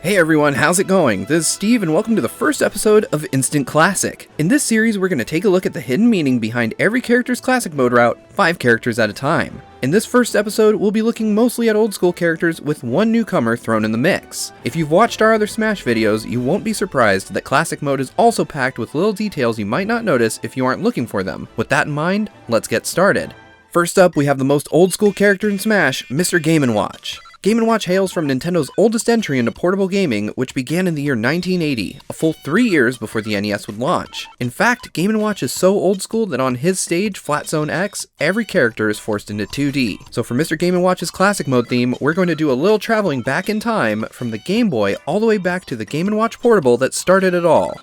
Hey everyone, how's it going? This is Steve and welcome to the first episode of Instant Classic. In this series, we're going to take a look at the hidden meaning behind every character's classic mode route, 5 characters at a time. In this first episode, we'll be looking mostly at old school characters with one newcomer thrown in the mix. If you've watched our other Smash videos, you won't be surprised that classic mode is also packed with little details you might not notice if you aren't looking for them. With that in mind, let's get started. First up, we have the most old school character in Smash, Mr. Game & Watch. Game & Watch hails from Nintendo's oldest entry into portable gaming, which began in the year 1980, a full 3 years before the NES would launch. In fact, Game & Watch is so old school that on his stage, Flat Zone X, every character is forced into 2D. So for Mr. Game & Watch's classic mode theme, we're going to do a little traveling back in time from the Game Boy all the way back to the Game & Watch Portable that started it all.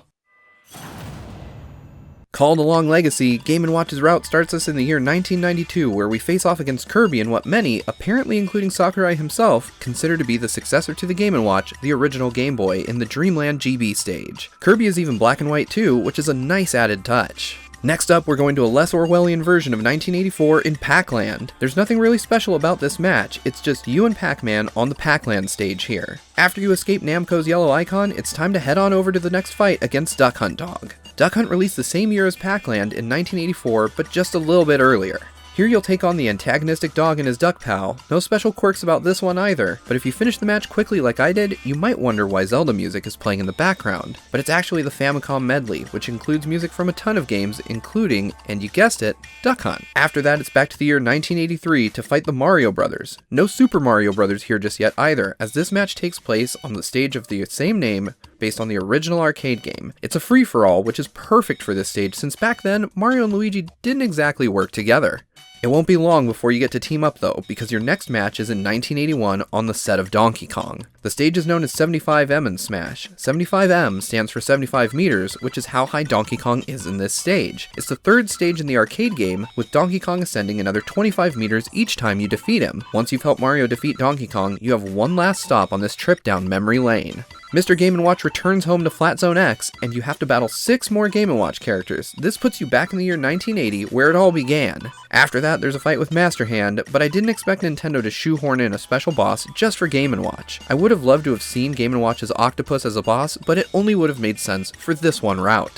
Called a long legacy, Game & Watch's route starts us in the year 1992, where we face off against Kirby in what many, apparently including Sakurai himself, consider to be the successor to the Game & Watch, the original Game Boy, in the Dreamland GB stage. Kirby is even black and white too, which is a nice added touch. Next up, we're going to a less Orwellian version of 1984 in Pac-Land. There's nothing really special about this match, it's just you and Pac-Man on the Pac-Land stage here. After you escape Namco's yellow icon, it's time to head on over to the next fight against Duck Hunt Dog. Duck Hunt released the same year as Pac-Land in 1984, but just a little bit earlier. Here you'll take on the antagonistic dog and his duck pal. No special quirks about this one either, but if you finish the match quickly like I did, you might wonder why Zelda music is playing in the background. But it's actually the Famicom medley, which includes music from a ton of games, including, and you guessed it, Duck Hunt. After that, it's back to the year 1983 to fight the Mario Brothers. No Super Mario Brothers here just yet either, as this match takes place on the stage of the same name, based on the original arcade game. It's a free-for-all, which is perfect for this stage since back then, Mario and Luigi didn't exactly work together. It won't be long before you get to team up though, because your next match is in 1981 on the set of Donkey Kong. The stage is known as 75M in Smash. 75M stands for 75 meters, which is how high Donkey Kong is in this stage. It's the third stage in the arcade game, with Donkey Kong ascending another 25 meters each time you defeat him. Once you've helped Mario defeat Donkey Kong, you have one last stop on this trip down memory lane. Mr. Game & Watch returns home to Flat Zone X, and you have to battle 6 more Game & Watch characters. This puts you back in the year 1980, where it all began. After that, there's a fight with Master Hand, but I didn't expect Nintendo to shoehorn in a special boss just for Game & Watch. I would have loved to have seen Game & Watch's Octopus as a boss, but it only would have made sense for this one route.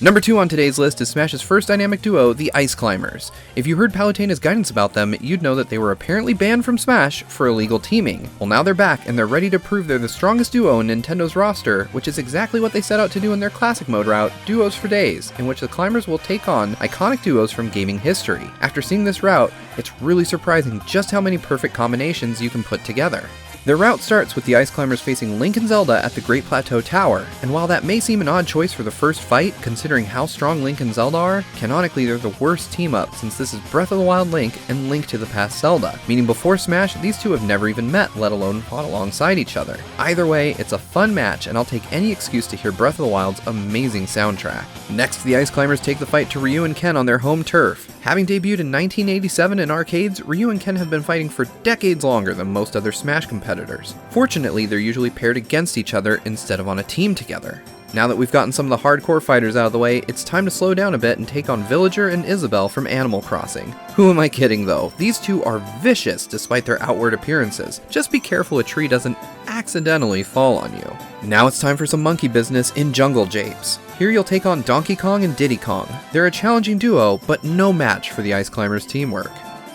Number 2 on today's list is Smash's first dynamic duo, the Ice Climbers. If you heard Palutena's guidance about them, you'd know that they were apparently banned from Smash for illegal teaming. Well, now they're back, and they're ready to prove they're the strongest duo in Nintendo's roster, which is exactly what they set out to do in their classic mode route, Duos for Days, in which the Climbers will take on iconic duos from gaming history. After seeing this route, it's really surprising just how many perfect combinations you can put together. Their route starts with the Ice Climbers facing Link and Zelda at the Great Plateau Tower, and while that may seem an odd choice for the first fight, considering how strong Link and Zelda are, canonically they're the worst team-up since this is Breath of the Wild Link and Link to the Past Zelda, meaning before Smash, these two have never even met, let alone fought alongside each other. Either way, it's a fun match, and I'll take any excuse to hear Breath of the Wild's amazing soundtrack. Next, the Ice Climbers take the fight to Ryu and Ken on their home turf. Having debuted in 1987 in arcades, Ryu and Ken have been fighting for decades longer than most other Smash competitors. Fortunately, they're usually paired against each other instead of on a team together. Now that we've gotten some of the hardcore fighters out of the way, it's time to slow down a bit and take on Villager and Isabelle from Animal Crossing. Who am I kidding though? These two are vicious despite their outward appearances. Just be careful a tree doesn't accidentally fall on you. Now it's time for some monkey business in Jungle Japes. Here you'll take on Donkey Kong and Diddy Kong. They're a challenging duo, but no match for the Ice Climbers' teamwork.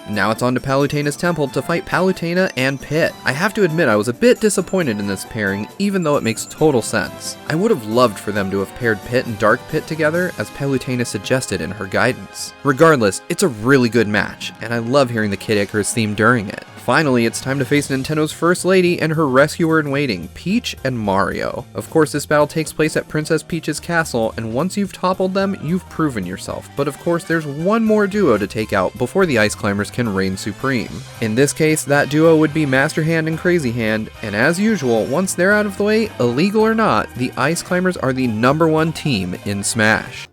Now it's on to Palutena's Temple to fight Palutena and Pit. I have to admit I was a bit disappointed in this pairing, even though it makes total sense. I would have loved for them to have paired Pit and Dark Pit together, as Palutena suggested in her guidance. Regardless, it's a really good match, and I love hearing the Kid Icarus theme during it. Finally, it's time to face Nintendo's First Lady and her rescuer-in-waiting, Peach and Mario. Of course, this battle takes place at Princess Peach's castle, and once you've toppled them, you've proven yourself. But of course, there's one more duo to take out before the Ice Climbers can reign supreme. In this case, that duo would be Master Hand and Crazy Hand, and as usual, once they're out of the way, illegal or not, the Ice Climbers are the #1 team in Smash.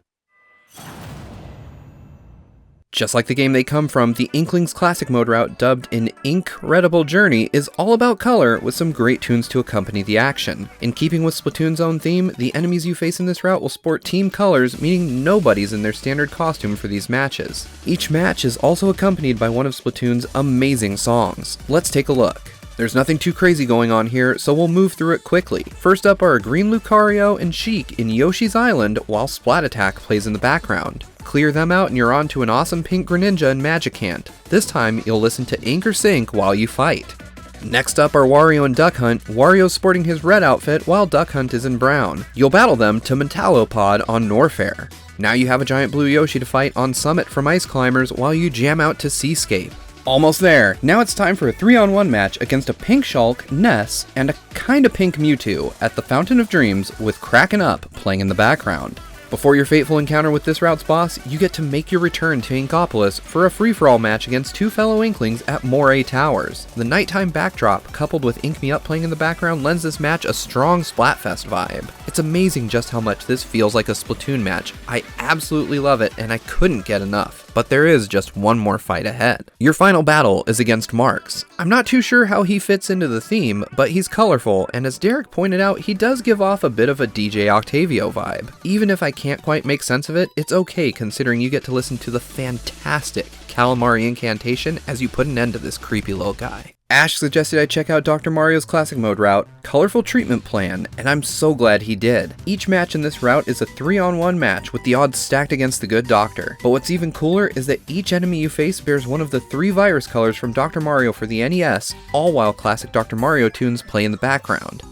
Just like the game they come from, the Inkling's classic mode route, dubbed an Incredible Journey, is all about color with some great tunes to accompany the action. In keeping with Splatoon's own theme, the enemies you face in this route will sport team colors, meaning nobody's in their standard costume for these matches. Each match is also accompanied by one of Splatoon's amazing songs. Let's take a look. There's nothing too crazy going on here, so we'll move through it quickly. First up are Green Lucario and Sheik in Yoshi's Island while Splat Attack plays in the background. Clear them out and you're on to an awesome pink Greninja and Magicant. This time, you'll listen to Ink or Sync while you fight. Next up are Wario and Duck Hunt. Wario's sporting his red outfit while Duck Hunt is in brown. You'll battle them to Metalopod on Norfair. Now you have a giant blue Yoshi to fight on Summit from Ice Climbers while you jam out to Seascape. Almost there. Now it's time for a 3-on-1 match against a pink Shulk, Ness, and a kinda pink Mewtwo at the Fountain of Dreams with Kraken Up playing in the background. Before your fateful encounter with this route's boss, you get to make your return to Inkopolis for a free-for-all match against two fellow Inklings at Moray Towers. The nighttime backdrop, coupled with Ink Me Up playing in the background, lends this match a strong Splatfest vibe. It's amazing just how much this feels like a Splatoon match. I absolutely love it, and I couldn't get enough. But there is just one more fight ahead. Your final battle is against Marks. I'm not too sure how he fits into the theme, but he's colorful, and as Derek pointed out, he does give off a bit of a DJ Octavio vibe. Even if I can't quite make sense of it, it's okay considering you get to listen to the fantastic Calamari Incantation as you put an end to this creepy little guy. Ash suggested I check out Dr. Mario's Classic Mode route, Colorful Treatment Plan, and I'm so glad he did. Each match in this route is a 3-on-1 match with the odds stacked against the good doctor. But what's even cooler is that each enemy you face bears one of the 3 virus colors from Dr. Mario for the NES, all while classic Dr. Mario tunes play in the background.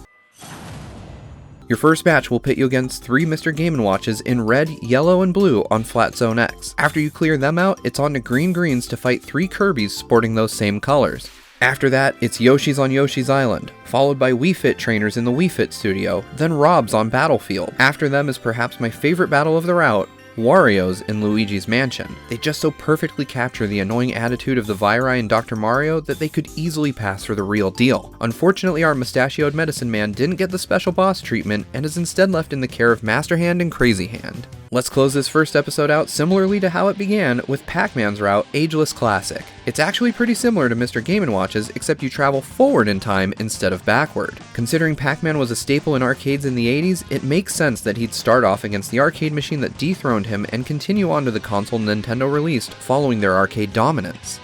Your first match will pit you against 3 Mr. Game & Watches in red, yellow, and blue on Flat Zone X. After you clear them out, it's on to Green Greens to fight 3 Kirbys sporting those same colors. After that, it's Yoshi's on Yoshi's Island, followed by Wii Fit trainers in the Wii Fit studio, then Rob's on Battlefield. After them is perhaps my favorite battle of the route, Wario's in Luigi's Mansion. They just so perfectly capture the annoying attitude of the Viri and Dr. Mario that they could easily pass for the real deal. Unfortunately, our mustachioed medicine man didn't get the special boss treatment and is instead left in the care of Master Hand and Crazy Hand. Let's close this first episode out similarly to how it began with Pac-Man's route, Ageless Classic. It's actually pretty similar to Mr. Game & Watches, except you travel forward in time instead of backward. Considering Pac-Man was a staple in arcades in the 80s, it makes sense that he'd start off against the arcade machine that dethroned him and continue on to the console Nintendo released following their arcade dominance.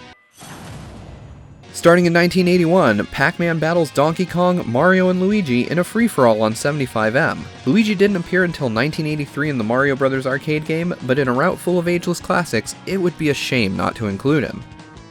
Starting in 1981, Pac-Man battles Donkey Kong, Mario, and Luigi in a free-for-all on 75M. Luigi didn't appear until 1983 in the Mario Bros. Arcade game, but in a route full of ageless classics, it would be a shame not to include him.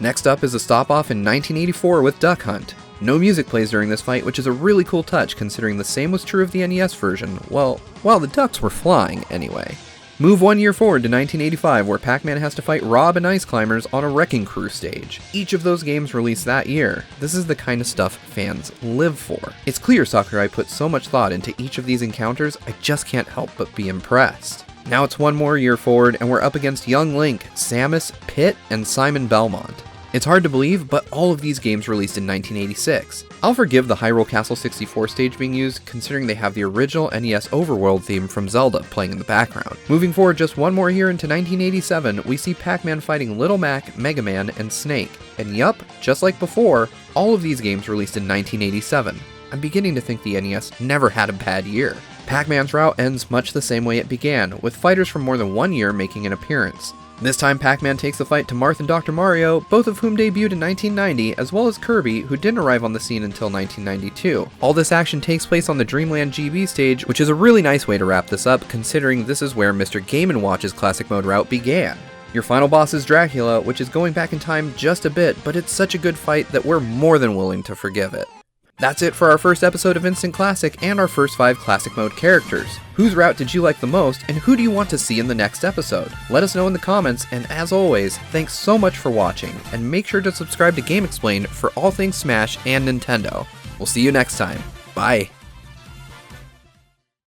Next up is a stop-off in 1984 with Duck Hunt. No music plays during this fight, which is a really cool touch considering the same was true of the NES version, well, while the ducks were flying anyway. Move 1 year forward to 1985, where Pac-Man has to fight Rob and Ice Climbers on a Wrecking Crew stage. Each of those games released that year. This is the kind of stuff fans live for. It's clear Sakurai put so much thought into each of these encounters, I just can't help but be impressed. Now it's 1 more year forward, and we're up against Young Link, Samus, Pit, and Simon Belmont. It's hard to believe, but all of these games released in 1986. I'll forgive the Hyrule Castle 64 stage being used, considering they have the original NES Overworld theme from Zelda playing in the background. Moving forward just 1 more year into 1987, we see Pac-Man fighting Little Mac, Mega Man, and Snake. And yup, just like before, all of these games released in 1987. I'm beginning to think the NES never had a bad year. Pac-Man's route ends much the same way it began, with fighters from more than 1 year making an appearance. This time Pac-Man takes the fight to Marth and Dr. Mario, both of whom debuted in 1990, as well as Kirby, who didn't arrive on the scene until 1992. All this action takes place on the Dreamland GB stage, which is a really nice way to wrap this up, considering this is where Mr. Game & Watch's Classic Mode route began. Your final boss is Dracula, which is going back in time just a bit, but it's such a good fight that we're more than willing to forgive it. That's it for our first episode of Instant Classic and our first 5 Classic Mode characters. Whose route did you like the most, and who do you want to see in the next episode? Let us know in the comments, and as always, thanks so much for watching, and make sure to subscribe to GameXplain for all things Smash and Nintendo. We'll see you next time. Bye!